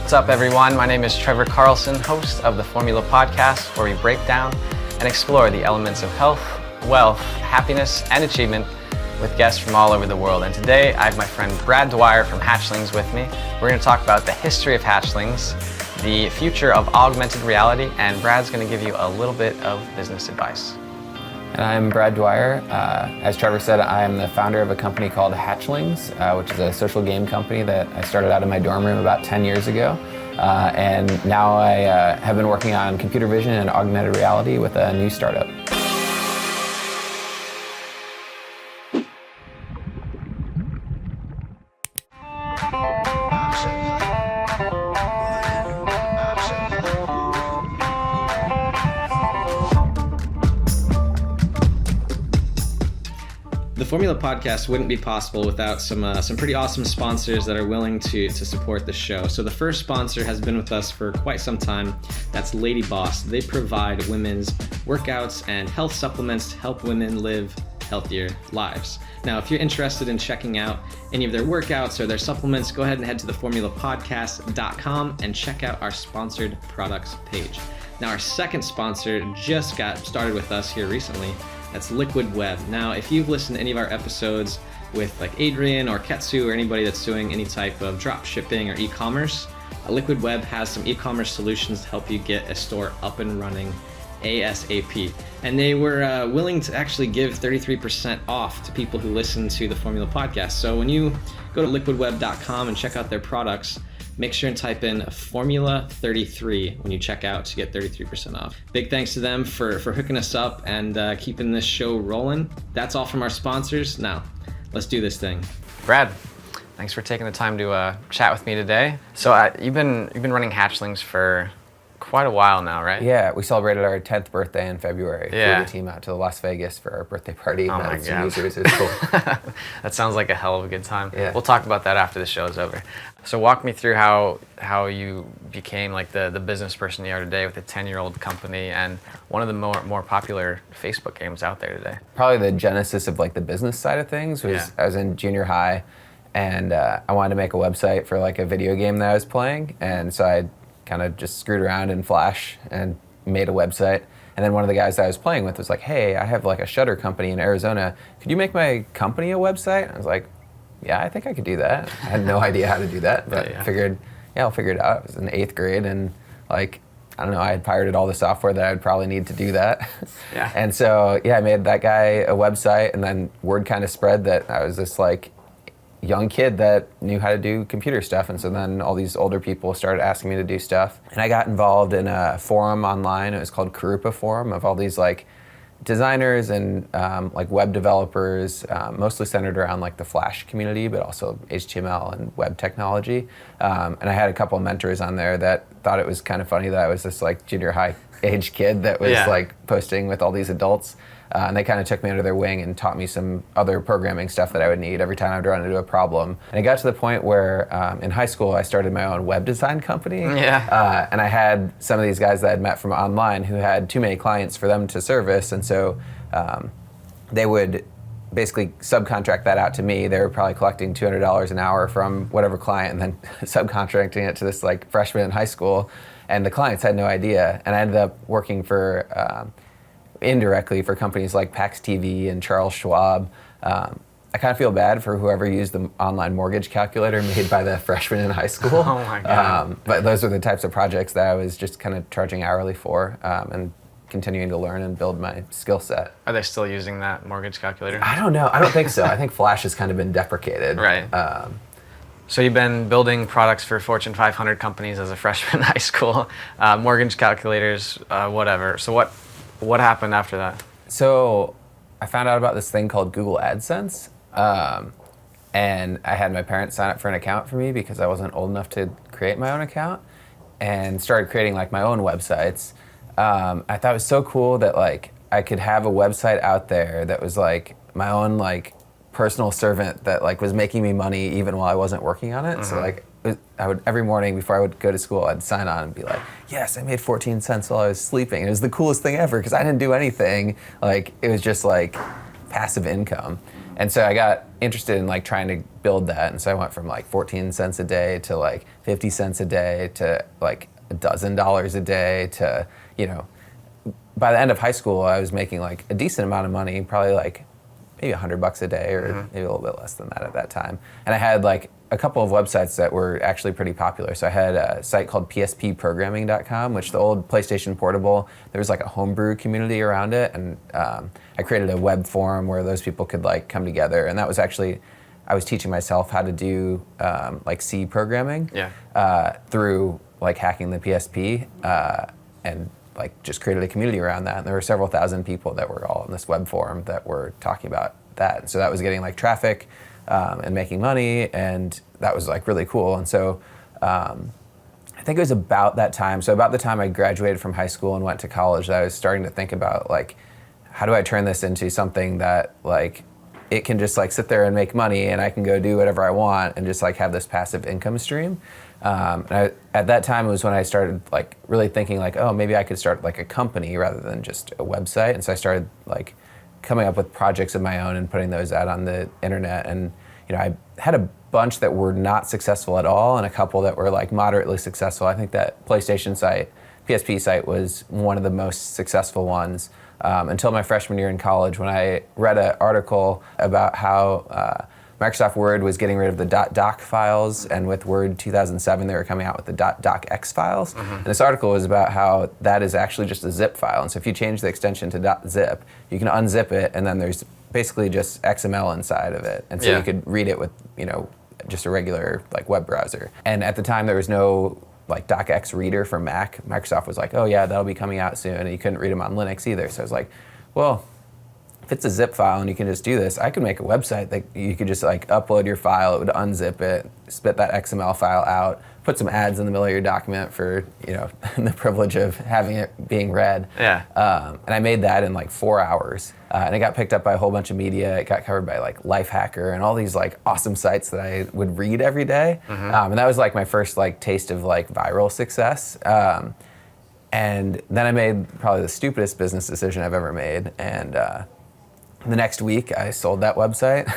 What's up, everyone? My name is Trevor Carlson, host of the Formula Podcast, where we break down and explore the elements of health, wealth, happiness, and achievement with guests from all over the world. And today, I have my friend Brad Dwyer from Hatchlings with me. We're going to talk about the history of Hatchlings, the future of augmented reality, and Brad's going to give you a little bit of business advice. And I'm Brad Dwyer. As Trevor said, I am the founder of a company called Hatchlings, which is a social game company that I started out in my dorm room about 10 years ago. And now I have been working on computer vision and augmented reality with a new startup. The Formula Podcast wouldn't be possible without some pretty awesome sponsors that are willing to support the show. So the first sponsor has been with us for quite some time. That's Lady Boss. They provide women's workouts and health supplements to help women live healthier lives. Now, if you're interested in checking out any of their workouts or their supplements, go ahead and head to theformulapodcast.com and check out our sponsored products page. Now, our second sponsor just got started with us here recently. That's Liquid Web. Now, if you've listened to any of our episodes with like Adrian or Ketsu or anybody that's doing any type of drop shipping or e-commerce, Liquid Web has some e-commerce solutions to help you get a store up and running ASAP. And they were willing to actually give 33% off to people who listen to the Formula Podcast. So when you go to liquidweb.com and check out their products, make sure and type in Formula 33 when you check out to get 33% off. Big thanks to them for hooking us up and keeping this show rolling. That's all from our sponsors. Now, let's do this thing. Brad, thanks for taking the time to chat with me today. So you've been running Hatchlings for quite a while now, right? Yeah, we celebrated our 10th birthday in February. Yeah. Flew the team out to Las Vegas for our birthday party. Oh my Met some God. users. It was cool. That sounds like a hell of a good time. Yeah. We'll talk about that after the show's over. So walk me through how you became like the business person you are today with a 10-year-old company and one of the more popular Facebook games out there today. Probably the genesis of like the business side of things was I was in junior high and I wanted to make a website for like a video game that I was playing. And so I kind of just screwed around in Flash and made a website. And then one of the guys that I was playing with was like, hey, I have like a shutter company in Arizona. Could you make my company a website? And I was like, yeah, I think I could do that. I had no idea how to do that, but I figured, I'll figure it out. I was in 8th grade and like, I don't know, I had pirated all the software that I'd probably need to do that. Yeah. And so, I made that guy a website and then word kind of spread that I was this like young kid that knew how to do computer stuff. And so then all these older people started asking me to do stuff. And I got involved in a forum online. It was called Karupa Forum of all these like designers and like web developers, mostly centered around like the Flash community, but also HTML and web technology. And I had a couple of mentors on there that thought it was kind of funny that I was this like junior high age kid that was like posting with all these adults. And they kind of took me under their wing and taught me some other programming stuff that I would need every time I'd run into a problem. And it got to the point where in high school I started my own web design company. Yeah. And I had some of these guys that I'd met from online who had too many clients for them to service. And so they would basically subcontract that out to me. They were probably collecting $200 an hour from whatever client and then subcontracting it to this like freshman in high school. And the clients had no idea. And I ended up working for indirectly for companies like PAX TV and Charles Schwab. I kind of feel bad for whoever used the online mortgage calculator made by the freshman in high school. Oh my God. But those are the types of projects that I was just kind of charging hourly for and continuing to learn and build my skill set. Are they still using that mortgage calculator? I don't know. I don't think so. I think Flash has kind of been deprecated. Right. So you've been building products for Fortune 500 companies as a freshman in high school, mortgage calculators, whatever. So what happened after that? So I found out about this thing called Google AdSense, and I had my parents sign up for an account for me because I wasn't old enough to create my own account, and started creating like my own websites. I thought it was so cool that like I could have a website out there that was like my own like personal servant that like was making me money even while I wasn't working on it. So like I would every morning before I would go to school, I'd sign on and be like, yes, I made 14 cents while I was sleeping. It was the coolest thing ever because I didn't do anything. Like it was just like passive income. And so I got interested in like trying to build that. And so I went from like 14 cents a day to like 50 cents a day to like $12 a day to, you know, by the end of high school, I was making like a decent amount of money, probably like maybe $100 a day or maybe a little bit less than that at that time. And I had like a couple of websites that were actually pretty popular. So I had a site called pspprogramming.com, which the old PlayStation Portable, there was like a homebrew community around it. And I created a web forum where those people could like come together. And that was actually, I was teaching myself how to do like C programming through like hacking the PSP and like just created a community around that. And there were several thousand people that were all in this web forum that were talking about that. So that was getting like traffic and making money, and that was like really cool. And so I think it was about that time. So about the time I graduated from high school and went to college, that I was starting to think about like, how do I turn this into something that like it can just like sit there and make money, and I can go do whatever I want and just like have this passive income stream. And at that time, it was when I started like really thinking like, oh, maybe I could start like a company rather than just a website. And so I started like coming up with projects of my own and putting those out on the internet. And you know, I had a bunch that were not successful at all, and a couple that were like moderately successful. I think that PlayStation site, PSP site, was one of the most successful ones until my freshman year in college, when I read an article about how Microsoft Word was getting rid of the .doc files, and with Word 2007 they were coming out with the .docx files. And this article was about how that is actually just a zip file, and so if you change the extension to .zip, you can unzip it, and then there's basically just XML inside of it, and so you could read it with, you know, just a regular like web browser. And at the time there was no like docx reader for Mac. Microsoft was like, oh yeah, that'll be coming out soon, and you couldn't read them on Linux either. So I was like, well, if it's a zip file and you can just do this, I could make a website that you could just like upload your file, it would unzip it, spit that XML file out, put some ads in the middle of your document for, you know, the privilege of having it being read. Yeah. And I made that in like 4 hours. And it got picked up by a whole bunch of media. It got covered by like Lifehacker and all these like awesome sites that I would read every day. And that was like my first like taste of like viral success. And then I made probably the stupidest business decision I've ever made. And the next week, I sold that website.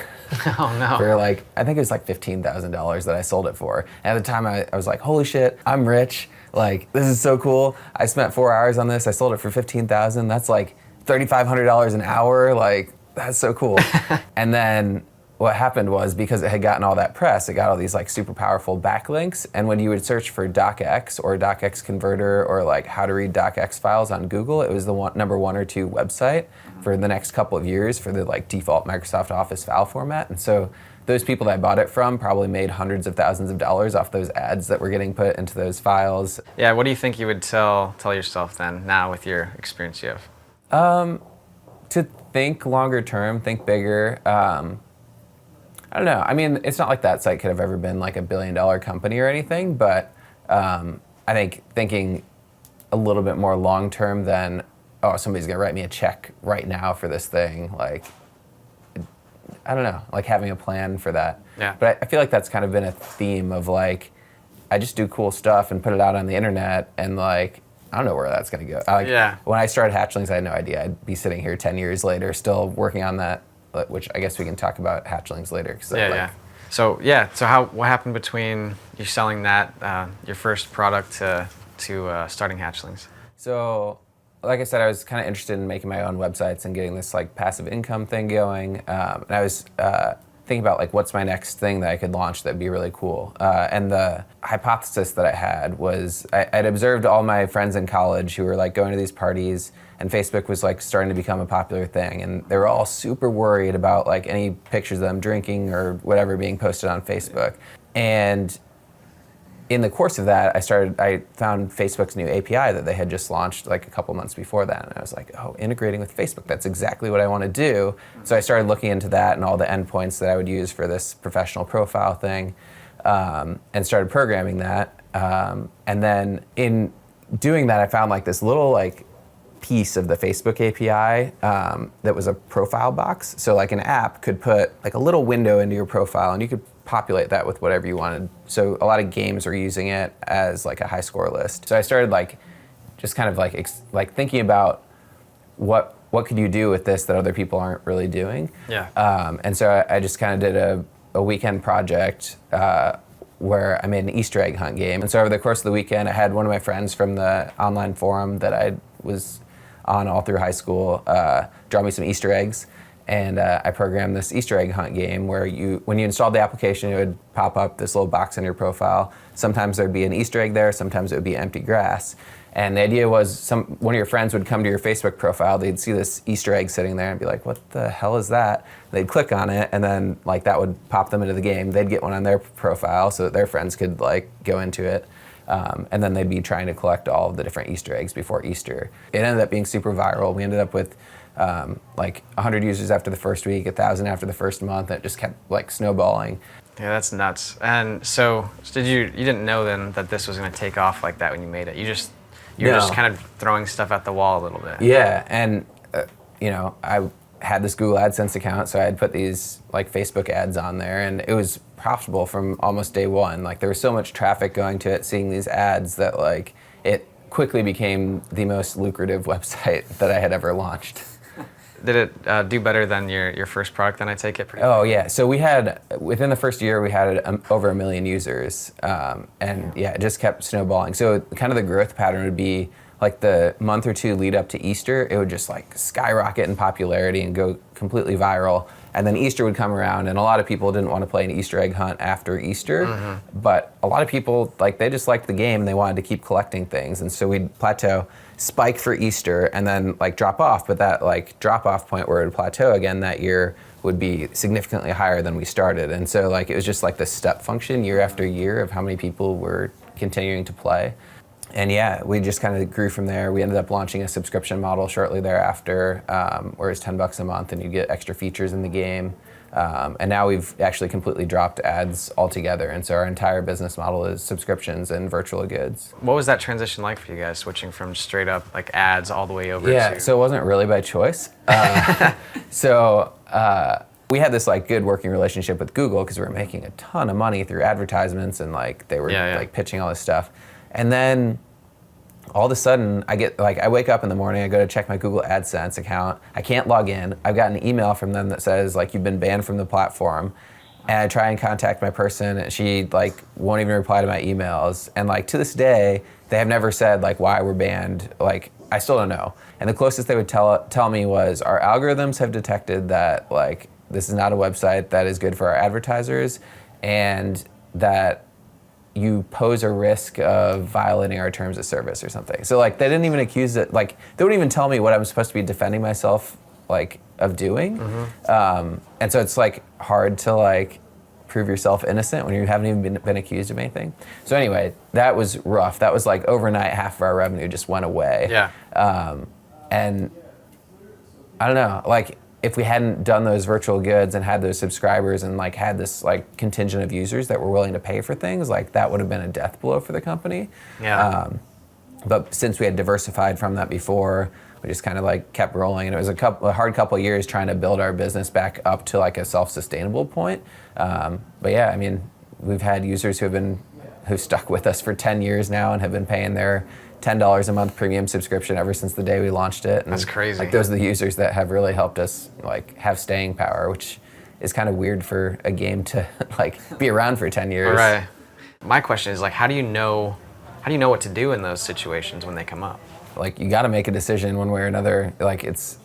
Oh no. For like, I think it was like $15,000 that I sold it for. And at the time, I was like, holy shit, I'm rich. Like, this is so cool. I spent 4 hours on this. I sold it for $15,000. That's like $3,500 an hour. Like, that's so cool. And then what happened was, because it had gotten all that press, it got all these like super powerful backlinks. And when you would search for docx or docx converter or like how to read docx files on Google, it was the number 1 or 2 website for the next couple of years for the like default Microsoft Office file format. And so those people that I bought it from probably made hundreds of thousands of dollars off those ads that were getting put into those files. Yeah, what do you think you would tell yourself then, now with your experience you have? To think longer term, think bigger. I don't know. I mean, it's not like that site could have ever been like $1 billion company or anything, but I think thinking a little bit more long term than, oh, somebody's gonna write me a check right now for this thing. Like, I don't know, like having a plan for that. Yeah. But I feel like that's kind of been a theme of like, I just do cool stuff and put it out on the internet, and like, I don't know where that's gonna go. When I started Hatchlings, I had no idea I'd be sitting here 10 years later still working on that, which I guess we can talk about Hatchlings later. So what happened between you selling that, your first product, to starting Hatchlings? So, like I said, I was kind of interested in making my own websites and getting this like passive income thing going. And I was thinking about like, what's my next thing that I could launch that'd be really cool. And the hypothesis that I had was, I'd observed all my friends in college who were like going to these parties, and Facebook was like starting to become a popular thing, and they were all super worried about like any pictures of them drinking or whatever being posted on Facebook. And in the course of that, I found Facebook's new API that they had just launched like a couple months before that, and I was like, oh, integrating with Facebook, that's exactly what I want to do. So I started looking into that and all the endpoints that I would use for this professional profile thing, and started programming that. And then in doing that, I found like this little like piece of the Facebook API that was a profile box. So like an app could put like a little window into your profile, and you could populate that with whatever you wanted. So a lot of games were using it as like a high score list. So I started like just kind of like thinking about what what could you do with this that other people aren't really doing? Yeah. And so I just kind of did a weekend project where I made an Easter egg hunt game. And so over the course of the weekend, I had one of my friends from the online forum that I was on all through high school draw me some Easter eggs. And I programmed this Easter egg hunt game where when you installed the application, it would pop up this little box in your profile. Sometimes there'd be an Easter egg there, sometimes it would be empty grass. And the idea was one of your friends would come to your Facebook profile, they'd see this Easter egg sitting there and be like, what the hell is that? They'd click on it, and then like that would pop them into the game. They'd get one on their profile so that their friends could like go into it. And then they'd be trying to collect all of the different Easter eggs before Easter. It ended up being super viral. We ended up with like 100 users after the first week, 1,000 after the first month, and it just kept like snowballing. Yeah, that's nuts. And so you didn't know then that this was going to take off like that when you made it? You're just kind of throwing stuff at the wall a little bit. Yeah, and I had this Google AdSense account, so I had put these like Facebook ads on there, and it was profitable from almost day one. Like there was so much traffic going to it, seeing these ads, that like it quickly became the most lucrative website that I had ever launched. Did it do better than your first product, then I take it? Oh yeah, so we had, within the first year, we had over 1 million users, and yeah, it just kept snowballing. So kind of the growth pattern would be like the month or two lead up to Easter, it would just like skyrocket in popularity and go completely viral. And then Easter would come around, and a lot of people didn't want to play an Easter egg hunt after Easter, but a lot of people, like, they just liked the game and they wanted to keep collecting things. And so we'd plateau, spike for Easter, and then like drop off. But that like drop off point where it would plateau again that year would be significantly higher than we started. And so like it was just like the step function year after year of how many people were continuing to play. And yeah, we just kind of grew from there. We ended up launching a subscription model shortly thereafter, where it's $10 a month and you get extra features in the game. And now we've actually completely dropped ads altogether. And so our entire business model is subscriptions and virtual goods. What was that transition like for you guys, switching from straight up like ads all the way over to... Yeah, so it wasn't really by choice. We had this like good working relationship with Google because we were making a ton of money through advertisements, and like they were like pitching all this stuff. And then all of a sudden I wake up in the morning, I go to check my Google AdSense account. I can't log in. I've got an email from them that says like you've been banned from the platform. And I try and contact my person, and she like won't even reply to my emails. And like to this day, they have never said like why we're banned. Like I still don't know. And the closest they would tell me was our algorithms have detected that like this is not a website that is good for our advertisers, and that you pose a risk of violating our terms of service or something. So like they didn't even accuse it, like they wouldn't even tell me what I'm supposed to be defending myself like of doing. And so it's like hard to like prove yourself innocent when you haven't even been accused of anything. So anyway, that was rough. That was like overnight, half of our revenue just went away. Yeah. And I don't know, like if we hadn't done those virtual goods and had those subscribers and like had this like contingent of users that were willing to pay for things, like that would have been a death blow for the company. Yeah. But since we had diversified from that before, we just kind of like kept rolling, and it was a hard couple of years trying to build our business back up to like a self-sustainable point. But yeah, I mean, we've had users who've stuck with us for 10 years now and have been paying their $10 a month premium subscription ever since the day we launched it. And that's crazy. Like those are the users that have really helped us like have staying power, which is kind of weird for a game to like be around for 10 years. Right. My question is like, how do you know what to do in those situations when they come up? Like you got to make a decision one way or another. Like it's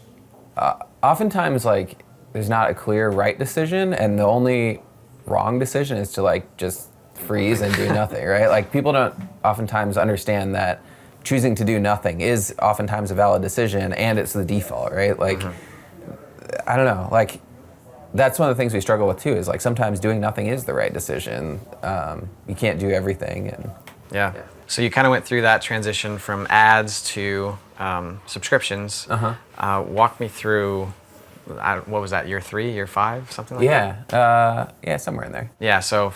oftentimes like there's not a clear right decision, and the only wrong decision is to like just freeze and do nothing, right? Like people don't oftentimes understand that choosing to do nothing is oftentimes a valid decision, and it's the default, right? Like, I don't know, like that's one of the things we struggle with too, is like sometimes doing nothing is the right decision. You can't do everything. And yeah. So you kind of went through that transition from ads to subscriptions. Walk me through, what was that, year 3, year 5, something like that? Yeah, somewhere in there. Yeah, so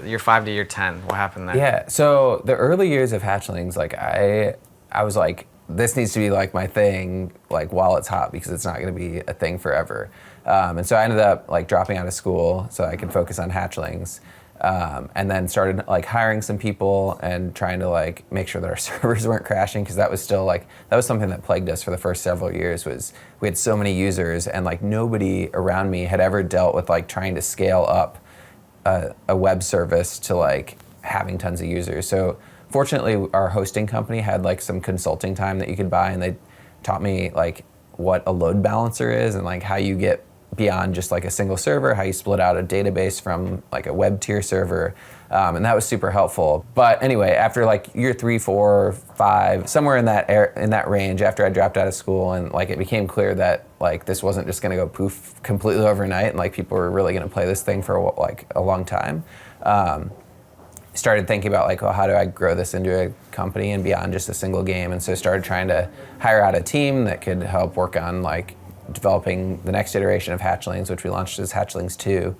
year 5 to year 10, what happened there? Yeah, so the early years of Hatchlings, like I was like, this needs to be like my thing, like while it's hot, because it's not going to be a thing forever. And so I ended up like dropping out of school so I could focus on Hatchlings. and then started like hiring some people and trying to like make sure that our servers weren't crashing, because that was still like, that was something that plagued us for the first several years. Was we had so many users, and like nobody around me had ever dealt with like trying to scale up a web service to like having tons of users. So fortunately, our hosting company had like some consulting time that you could buy, and they taught me like what a load balancer is and like how you get beyond just like a single server, how you split out a database from like a web tier server, and that was super helpful. But anyway, after like year 3, 4, 5, somewhere in that range, after I dropped out of school, and like it became clear that like this wasn't just going to go poof completely overnight, and like people were really going to play this thing for like a long time. Started thinking about like, well, how do I grow this into a company and beyond just a single game? And so started trying to hire out a team that could help work on like developing the next iteration of Hatchlings, which we launched as Hatchlings 2,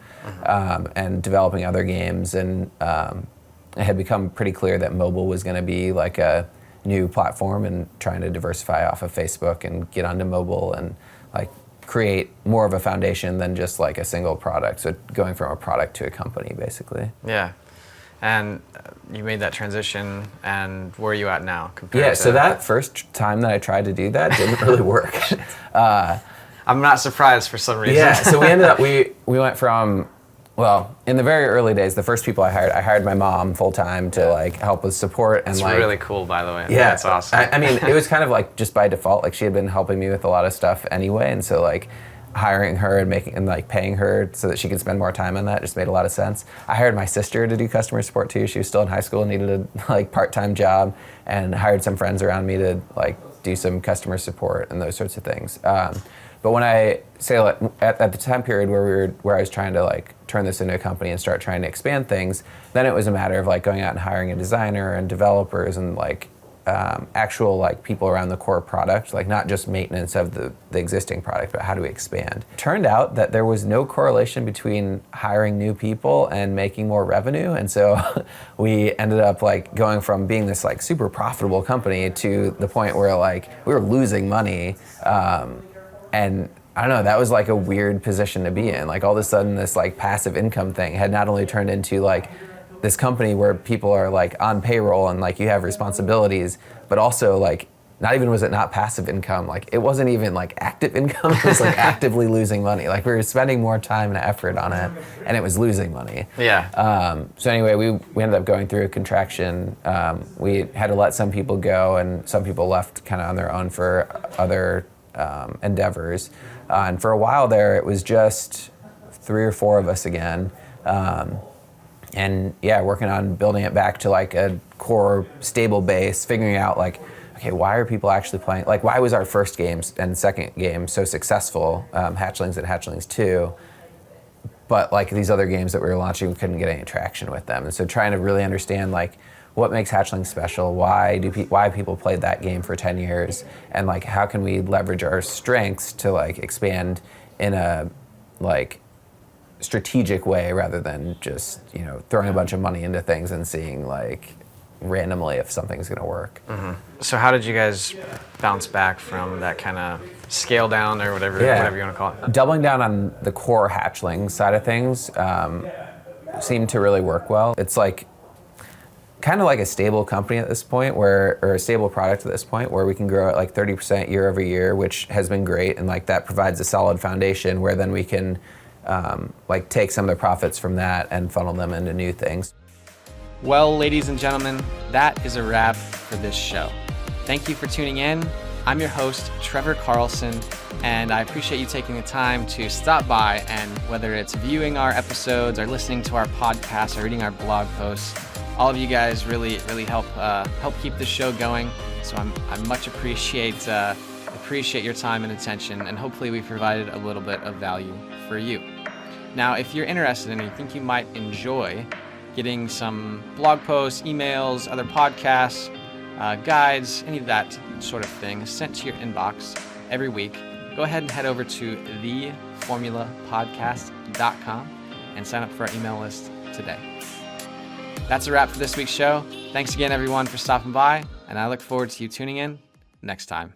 and developing other games. And it had become pretty clear that mobile was going to be like a new platform, and trying to diversify off of Facebook and get onto mobile and like create more of a foundation than just like a single product. So going from a product to a company, basically. Yeah. And you made that transition, and where are you at now? Yeah, so that first time that I tried to do that didn't really work. I'm not surprised for some reason. Yeah, so we ended up, we went from, well, in the very early days, the first people I hired my mom full-time to like help with support. And it's like, really cool, by the way. Yeah, that's awesome. I mean, it was kind of like just by default, like she had been helping me with a lot of stuff anyway, and so like hiring her and like paying her so that she could spend more time on that just made a lot of sense. I hired my sister to do customer support too. She was still in high school and needed a like part-time job, and hired some friends around me to like do some customer support and those sorts of things. But when I say like at the time period where I was trying to like turn this into a company and start trying to expand things, then it was a matter of like going out and hiring a designer and developers and like actual like people around the core product, like not just maintenance of the existing product, but how do we expand. It turned out that there was no correlation between hiring new people and making more revenue, and so we ended up like going from being this like super profitable company to the point where like we were losing money, and I don't know, that was like a weird position to be in. Like all of a sudden this like passive income thing had not only turned into like this company where people are like on payroll and like you have responsibilities, but also like not even was it not passive income, like it wasn't even like active income, it was like actively losing money. Like we were spending more time and effort on it and it was losing money. Yeah. So anyway, we ended up going through a contraction. We had to let some people go, and some people left kind of on their own for other endeavors. And for a while there, it was just 3 or 4 of us again. And yeah, working on building it back to like a core stable base, figuring out like, okay, why are people actually playing? Like, why was our first game and second game so successful, Hatchlings and Hatchlings 2, but like these other games that we were launching, we couldn't get any traction with them. And so trying to really understand like what makes Hatchlings special, why people played that game for 10 years, and like how can we leverage our strengths to like expand in a like strategic way rather than just, you know, throwing a bunch of money into things and seeing like randomly if something's going to work. Mm-hmm. So how did you guys bounce back from that kind of scale down or whatever you want to call it? Doubling down on the core Hatchling side of things seemed to really work well. It's like kind of like a stable company at this point, or a stable product at this point, where we can grow at like 30% year over year, which has been great, and like that provides a solid foundation where then we can like take some of the profits from that and funnel them into new things. Well, ladies and gentlemen, that is a wrap for this show. Thank you for tuning in. I'm your host, Trevor Carlson, and I appreciate you taking the time to stop by, and whether it's viewing our episodes or listening to our podcast or reading our blog posts, all of you guys really help keep the show going. So I much appreciate your time and attention, and hopefully we provided a little bit of value for you. Now, if you're interested and you think you might enjoy getting some blog posts, emails, other podcasts, guides, any of that sort of thing sent to your inbox every week, go ahead and head over to theformulapodcast.com and sign up for our email list today. That's a wrap for this week's show. Thanks again, everyone, for stopping by, and I look forward to you tuning in next time.